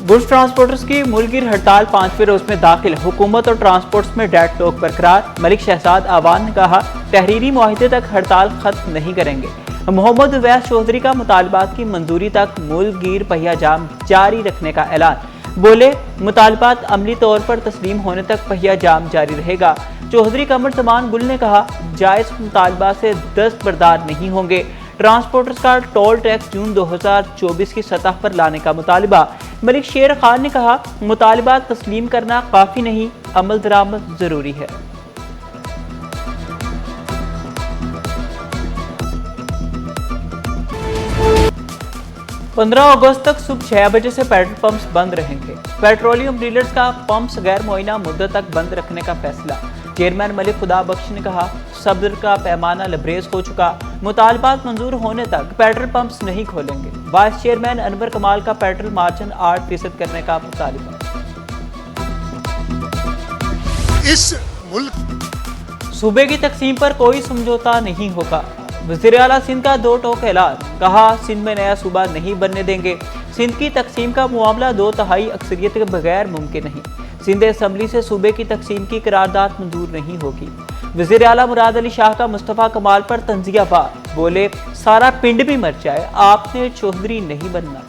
Goods transporters की मुल्कगीर हड़ताल 5वें रोज में दाखिल। हुकूमत और ट्रांसपोर्ट्स में डेडलॉक बरकरार। मलिक शहजाद आवान ने कहा, तहरीरी मुआहदे तक हड़ताल खत्म नहीं करेंगे। मोहम्मद उवैस चौधरी का मुतालबात की मंजूरी तक मुल्कगीर पहिया जाम जारी रखने का ऐलान। बोले, मुतालबात अमली तौर पर तस्लीम होने तक पहिया जाम जारी रहेगा। चौधरी कमर जमान गुल ने कहा, जायज मुतालबा से दस्तबरदार नहीं होंगे। ट्रांसपोर्टर्स का टोल टैक्स जून 2024 की सतह पर लाने का मुतालबा। मलिक शेर खान ने कहा, मुतालबा तस्लीम करना काफ़ी नहीं, अमल दरामद ज़रूरी है। 15 अगस्त तक सुबह 6 बजे से पेट्रोल पंप्स बंद रहेंगे। पेट्रोलियम डीलर्स का पंप्स गैर मुअय्यना मुद्दत तक बंद रखने का फैसला। चेयरमैन मलिक खुदा बख्श ने कहा, सब्र का पैमाना लबरेज हो चुका, मुतालबात मंजूर होने तक पेट्रोल पंप्स नहीं खोलेंगे। वाइस चेयरमैन अनवर कमाल का पेट्रोल मार्जिन 8% करने का मुतालबा। इस मुल्क सूबे की तकसीम पर कोई समझौता नहीं होगा। वज़ीर आला सिंध का 2 टोक ऐलान। कहा, सिंध में नया सूबा नहीं बनने देंगे। सिंध की तकसीम का मुआमला 2/3 अक्सरियत के बगैर मुमकिन नहीं। सिंध असम्बली से सूबे की तकसीम की करारदाद मंजूर नहीं होगी। वज़ीर आला मुराद अली शाह का मुस्तफ़ा कमाल पर तंज़ियाबाद। बोले, सारा पिंड भी मर जाए, आपने चौधरी नहीं बनना।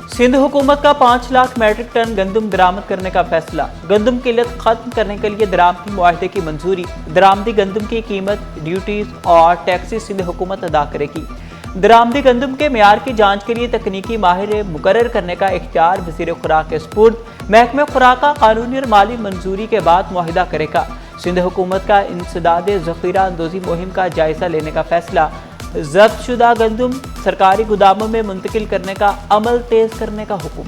सिंध हुकूमत का 5 लाख मैट्रिक टन गंदम दरामद करने का फैसला। गंदम किल्लत खत्म करने के लिए दरामदी मुआहदे की मंजूरी। दरामदी गंदम की कीमत, ड्यूटीज और टैक्सेस सिंध हुकूमत अदा करेगी। दरामदी गंदम के मेयार की जांच के लिए तकनीकी माहिर मुकर्रर करने का इख्तियार वज़ीर खुराक के सुपुर्द। महकमे खुराक का कानूनी और माली मंजूरी के बाद मुआहिदा करेगा। सिंध हुकूमत का इंसदाद ज़ख़ीरा अंदोज़ी मुहिम का जायजा लेने का फैसला। जब्त शुदा गंदम सरकारी गोदामों में मुंतकिल करने का अमल तेज करने का हुक्म।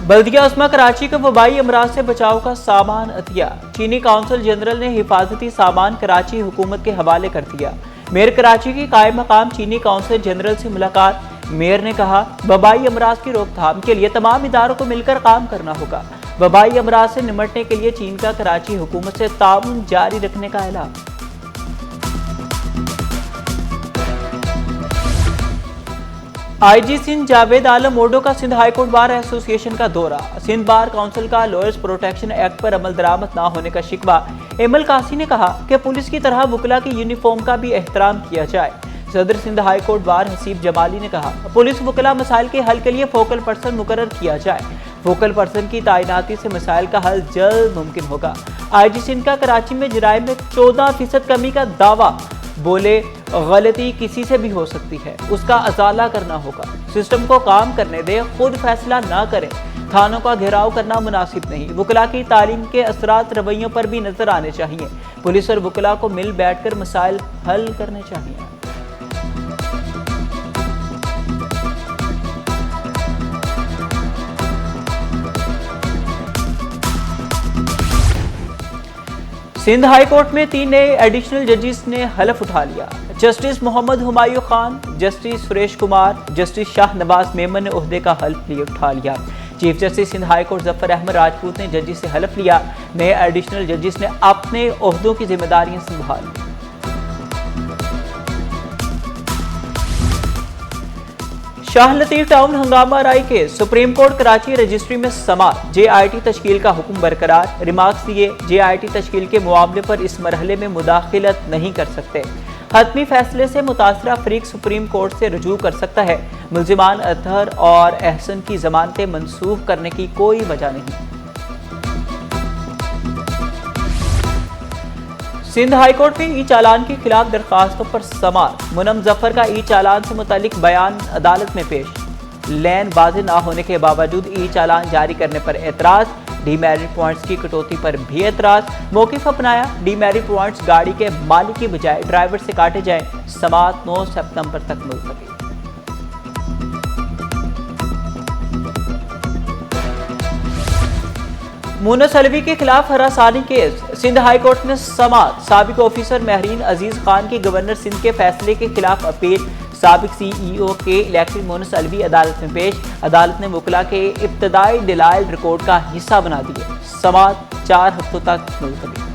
बल्दिया उस्मा कराची को वबाई अमराज से बचाव का सामान अतिया। चीनी काउंसिल जनरल ने हिफाजती सामान कराची हुकूमत के हवाले कर दिया। मेयर कराची की कायम मकाम चीनी काउंसिल जनरल से मुलाकात। मेयर ने कहा, वबाई अमराज की रोकथाम के लिए तमाम इदारों को मिलकर काम करना होगा। वबाई अमराज से निपटने के लिए चीन का कराची हुकूमत से ताउन जारी रखने का ऐलान। आईजी सिंध जावेद आलम ओडो का सिंध हाईकोर्ट बार एसोसिएशन का दौरा। सिंध बार काउंसिल का लॉयर्स प्रोटेक्शन एक्ट पर अमल दरामद न होने का शिकवा। एमएल कासी ने कहा कि पुलिस की तरह वकला की यूनिफॉर्म का भी एहतराम किया जाए। सदर सिंध हाईकोर्ट बार हसीब जमाली ने कहा, पुलिस वकला मसाइल के हल के लिए फोकल पर्सन मुकर्रर किया जाए। फोकल पर्सन की तैनाती से मसाइल का हल जल्द मुमकिन होगा। आईजी सिंध का कराची में जराइम में 14% कमी का दावा। बोले, गलती किसी से भी हो सकती है, उसका अजाला करना होगा। सिस्टम को काम करने दे, खुद फैसला ना करें। थानों का घेराव करना मुनासिब नहीं। वकला की तालीम के असरात रवैयों पर भी नजर आने चाहिए। पुलिस और वकला को मिल बैठकर मसाइल हल करने चाहिए। सिंध हाई कोर्ट में 3 नए एडिशनल जजेस ने हलफ उठा लिया। Justice Mohammad Humayun Khan, justice Suresh Kumar, justice Shah Nawaz Memon ने ओहदे का हल्फ उठा लिया। Chief justice Sindh high court Zafar Ahmed Rajput ने जजेस से हलफ लिया। नए एडिशनल जजेस ने अपने ओहदों की जिम्मेदारियां संभाली। शाह लतीफ टाउन हंगामा राय के सुप्रीम कोर्ट कराची रजिस्ट्री में समाअत। JIT तश्कील का हुक्म बरकरार। रिमार्क्स दिए, JIT तश्कील के मामले पर इस मरहले में मुदाखलत नहीं कर सकते। हतमी फैसले से मुतासरा फरीक सुप्रीम कोर्ट से रुजू कर सकता है। मुल्जिमान अतहर और एहसन की जमानतें मनसूख करने की कोई वजह नहीं। सिंध हाईकोर्ट में ई चालान के खिलाफ दरखास्तों पर समाअत। मुनम जफर का ई चालान से मुतालिक बयान अदालत में पेश। लैन वाज़ेह ना होने के बावजूद ई चालान जारी करने पर एतराज। डीमेरिट पॉइंट्स की कटौती पर भी एतराज। मौक़िफ़ अपनाया, डीमेरिट पॉइंट्स गाड़ी के मालिक की बजाय ड्राइवर से काटे जाएं। समाअत 9 सितंबर तक मुलतवी। मुनस अलवी के खिलाफ हरासानी केस। सिंध हाईकोर्ट में समाअत। साबिक ऑफिसर महरीन अजीज खान की गवर्नर सिंध के फैसले के खिलाफ अपील। साबिक CEO के इलेक्ट्रिक मुनस अलवी अदालत में पेश। अदालत ने वकला के इब्तदाई दलाइल रिकॉर्ड का हिस्सा बना दिए। समाअत 4 हफ्तों तक मुलतवी।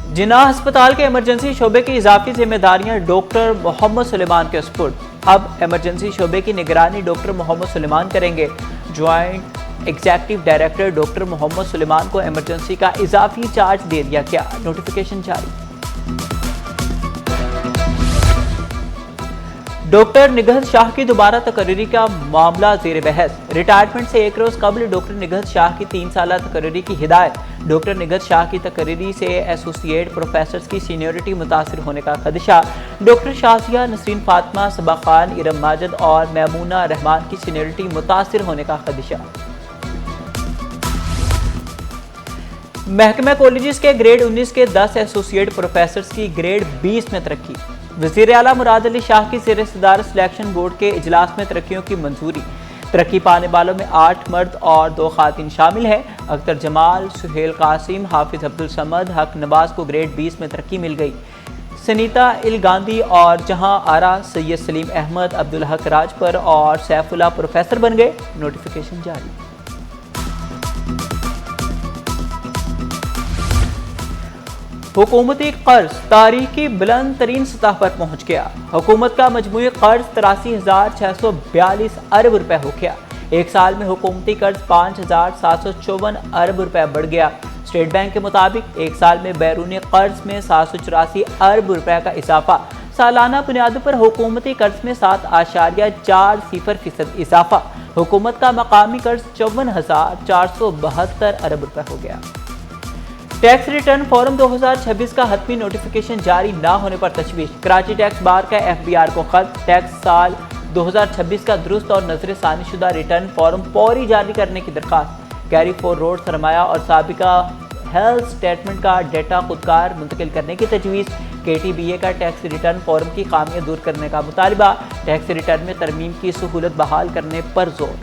जिन्ना अस्पताल के इमरजेंसी शोबे की इजाफी जिम्मेदारियां डॉक्टर मोहम्मद सुलेमान के सुपुर्द। अब इमरजेंसी शोबे की निगरानी डॉक्टर मोहम्मद सुलेमान करेंगे। Joint executive director doctor Mohammad Suleman को इमरजेंसी का इजाफी चार्ज दे दिया गया, नोटिफिकेशन जारी। डॉक्टर निगहत शाह की दोबारा तकर्री का मामला जेर बहस। रिटायरमेंट से एक रोज कबल डॉक्टर निगहत शाह की 3 साल तकर्री की हिदायत। डॉक्टर निगहत शाह की तकर्री से एसोसिएट प्रोफेसर की सीनियरिटी मुतासर होने का खदशा। डॉक्टर शाजिया, नसरीन फातिमा, सबा खान, इरम माजिद और मैमूना रहमान की सीनियरिटी मुतासर होने का खदशा। महकमा कॉलेजेस के ग्रेड 19 के 10 एसोसिएट प्रोफेसर की ग्रेड 20 में तरक्की। वज़ीर आला मुराद अली शाह की ज़ेर सदारत सिलेक्शन बोर्ड के इजलास में तरक्कियों की मंजूरी। तरक्की पाने वालों में 8 मर्द और 2 खातिन शामिल हैं। अख्तर जमाल, सुहेल कासिम, हाफिज अब्दुल समद, हक नवाज को ग्रेड 20 में तरक्की मिल गई। सनीता इल गांधी और जहां आरा, सैयद सलीम अहमद, अब्दुल हक राजपर और सैफुल्लाह प्रोफेसर बन गए, नोटिफिकेशन जारी। हुकूमती कर्ज तारीख की बुलंद तरीन सतह पर पहुंच गया। हुकूमत का मजमूई कर्ज 83,642 अरब रुपए हो गया। एक साल में हुकूमती कर्ज 5,754 अरब रुपए बढ़ गया। स्टेट बैंक के मुताबिक एक साल में बैरूनी कर्ज में 784 अरब रुपए का इजाफा। सालाना बुनियादों पर हुकूमती कर्ज में 7.40% इजाफा। हुकूमत का मकामी कर्ज 54,472 अरब रुपए हो गया। टैक्स रिटर्न फॉर्म 2026 का हतमी नोटिफिकेशन जारी ना होने पर तशवीश। कराची टैक्स बार का FBR को खत। टैक्स साल 2026 का दुरुस्त और नजरसानी शुदा रिटर्न फॉर्म फौरी जारी करने की दरखास्त। कैरी फॉर रोड सरमाया और साबिका हेल्थ स्टेटमेंट का डेटा खुदकार मुंतकिल करने की तजवीज़। KTBA का टैक्स रिटर्न फॉर्म की खामियां दूर करने का मुतालबा। टैक्स रिटर्न में तरमीम की सहूलत बहाल करने पर जोर।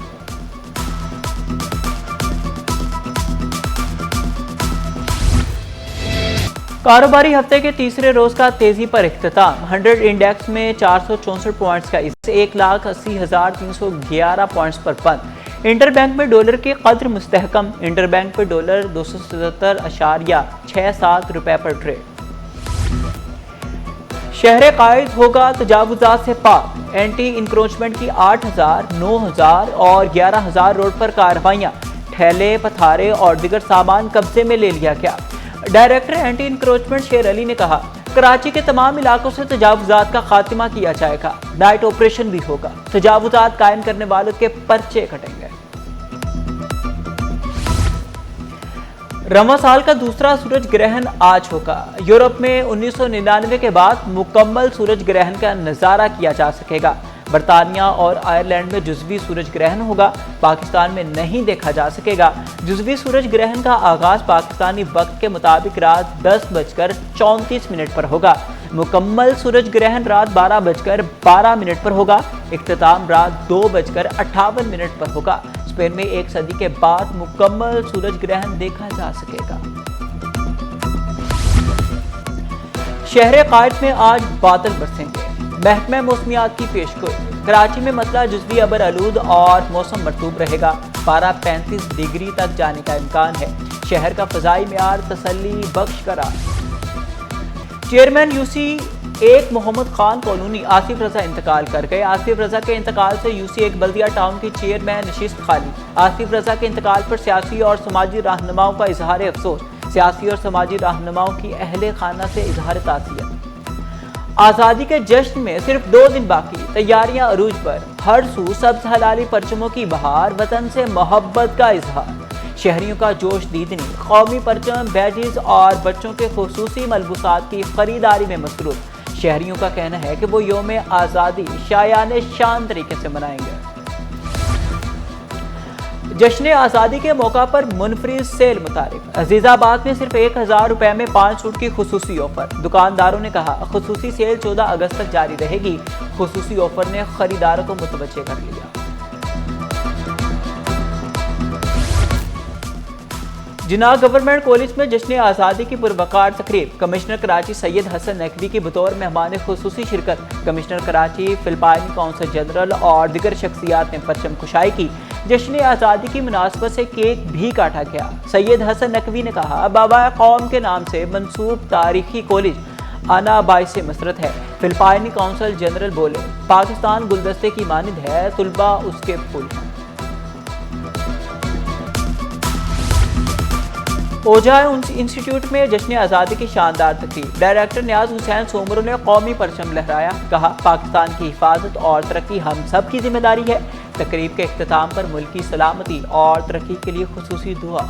कारोबारी हफ्ते के तीसरे रोज का तेजी पर इख्तिताम। 100 इंडेक्स में 464 पॉइंट्स का 1,80,311 पॉइंट्स पर बंद। इंटरबैंक में डॉलर की कद्र मुस्तहकम। इंटरबैंक पर डॉलर 277.67 रुपए पर ट्रेड। शहर कायद होगा तजावुजात से पाक। एंटी इंक्रोचमेंट की 8,000, 9,000 और 11,000 रोड पर कार्रवाइयां। ठेले, पथारे और दिगर सामान कब्जे में ले लिया गया। डायरेक्टर एंटी इंक्रोचमेंट शेर अली ने कहा, कराची के तमाम इलाकों से तजावुजात का खात्मा किया जाएगा। नाइट ऑपरेशन भी होगा। तजावुजात कायम करने वालों के पर्चे कटेंगे। रमज़ान साल का दूसरा सूरज ग्रहण आज होगा। यूरोप में 1999 के बाद मुकम्मल सूरज ग्रहण का नज़ारा किया जा सकेगा। बरतानिया और आयरलैंड में जुज़वी सूरज ग्रहण होगा। पाकिस्तान में नहीं देखा जा सकेगा। जुज़वी सूरज ग्रहण का आगाज पाकिस्तानी वक्त के मुताबिक रात 10:34 पर होगा। मुकम्मल सूरज ग्रहण रात 12:12 पर होगा। इख्तिताम रात 2:58 पर होगा। स्पेन में 1 सदी के बाद मुकम्मल सूरज ग्रहण देखा जा सकेगा। शहर कायद में आज बादल बरसेंगे। महकमा मौसमियात की पेशगोई। कराची में मसला जुज़वी अबर आलूद और मौसम मरतूब रहेगा। पारा 35 डिग्री तक जाने का इम्कान है। शहर का फ़ज़ाई मियार तसल्ली बख्श करार। Chairman UC 1 Mohammad Khan colony Asif Raza इंतकाल कर गए। आसिफ रजा के इंतकाल से UC 1 बल्दिया टाउन की चेयरमैन नशिस्त खाली। आसिफ रजा के इंतकाल पर सियासी और समाजी रहनुमाओं का इजहार अफसोस। सियासी और समाजी रहनुमाओं की अहले खाना से इजहार ताज़ियत। आज़ादी के जश्न में सिर्फ 2 दिन बाकी। तैयारियां अरूज पर। हर सू सब्ज हलाली परचमों की बहार। वतन से मोहब्बत का इजहार। शहरियों का जोश दीदनी। कौमी परचम, बैजेस और बच्चों के खुसूसी मलबूसात की खरीदारी में मसरूफ। शहरियों का कहना है कि वो यौम आज़ादी शायाने शान तरीके से मनाएंगे। जश्न आज़ादी के मौका पर मुनफरिद सेल मुतारिफ। अजीज़ाबाद में सिर्फ 1,000 रुपए में 5 सूट की खुसूसी ऑफर। दुकानदारों ने कहा, खुसूसी सेल 14 अगस्त तक जारी रहेगी। खुसूसी ऑफर ने खरीदारों को मुतवज्जे कर लिया। जिन्ना गवर्नमेंट कॉलेज में जश्न आज़ादी की पुरवकार तकरीब। कमिश्नर कराची सैयद हसन नकवी की बतौर मेहमान खुसूसी शिरकत। कमिश्नर कराची, फिलिपाइनी कौंसल जनरल और दिगर शख्सियात ने परचम कुशाई की। जश्न आज़ादी की मुनासबत से केक भी काटा गया। सैयद हसन नकवी ने कहा, बाबा कौम के नाम से मंसूब तारीखी कॉलेज आना बाइसे मसरत है। फिलिपाइनी काउंसल जनरल बोले, पाकिस्तान गुलदस्ते की मानिंद है, तुलबा उसके फूल हैं। ओजाय इंस्टीट्यूट में जश्न आज़ादी की शानदार तकरीब। डायरेक्टर नियाज हुसैन सोमरो ने कौमी परचम लहराया। कहा, पाकिस्तान की हिफाजत और तरक्की हम सब की जिम्मेदारी है। तकरीब के इख्तिताम पर मुल्क की सलामती और तरक्की के लिए खुसूसी दुआ।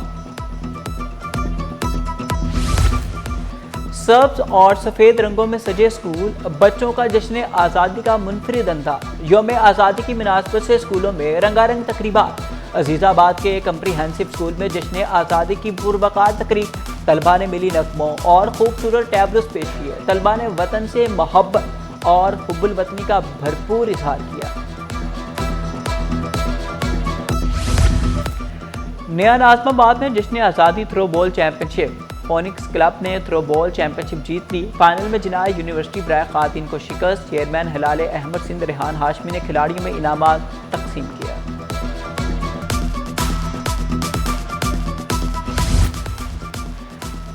सब्ज और सफ़ेद रंगों में सजे स्कूल, बच्चों का जश्न आज़ादी का मुनफरिद अंदाज। यौम आज़ादी की मुनासबत से स्कूलों में रंगारंग तकरीबात। अजीज़ाबाद के कम्प्रीहेंसिव स्कूल में जश्न आज़ादी की पुरवकार तकरीब। तलबा ने मिली नगमों और खूबसूरत टैबलोस पेश किए। तलबा ने वतन से मोहब्बत और हुब्बुल वतनी का भरपूर इजहार किया। नया नाज़िमाबाद में जश्न आज़ादी throw ball championship. Phoenix club ने थ्रो बॉल चैंपियनशिप जीत ली। फाइनल में जिनाय यूनिवर्सिटी बराए खातिन को शिकस्त। चेयरमैन हिलाल अहमद सिंध रेहान हाशमी ने खिलाड़ियों में इनामात तकसीम किया।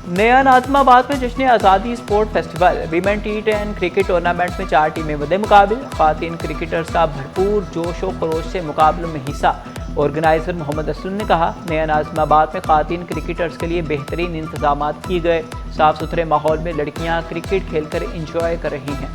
नया नाज़िमाबाद में जश्न आज़ादी sport festival. Women T10 cricket tournament में 4 टीमें बदे मुकाबिल। खातिन क्रिकेटर्स का भरपूर जोश व खरोश से मुकाबलों में हिस्सा। ऑर्गेनाइजर मोहम्मद असलम ने कहा, नया नाज़िमाबाद में खातिन क्रिकेटर्स के लिए बेहतरीन इंतजाम किए गए। साफ सुथरे माहौल में लड़कियां क्रिकेट खेलकर इंजॉय कर रही हैं।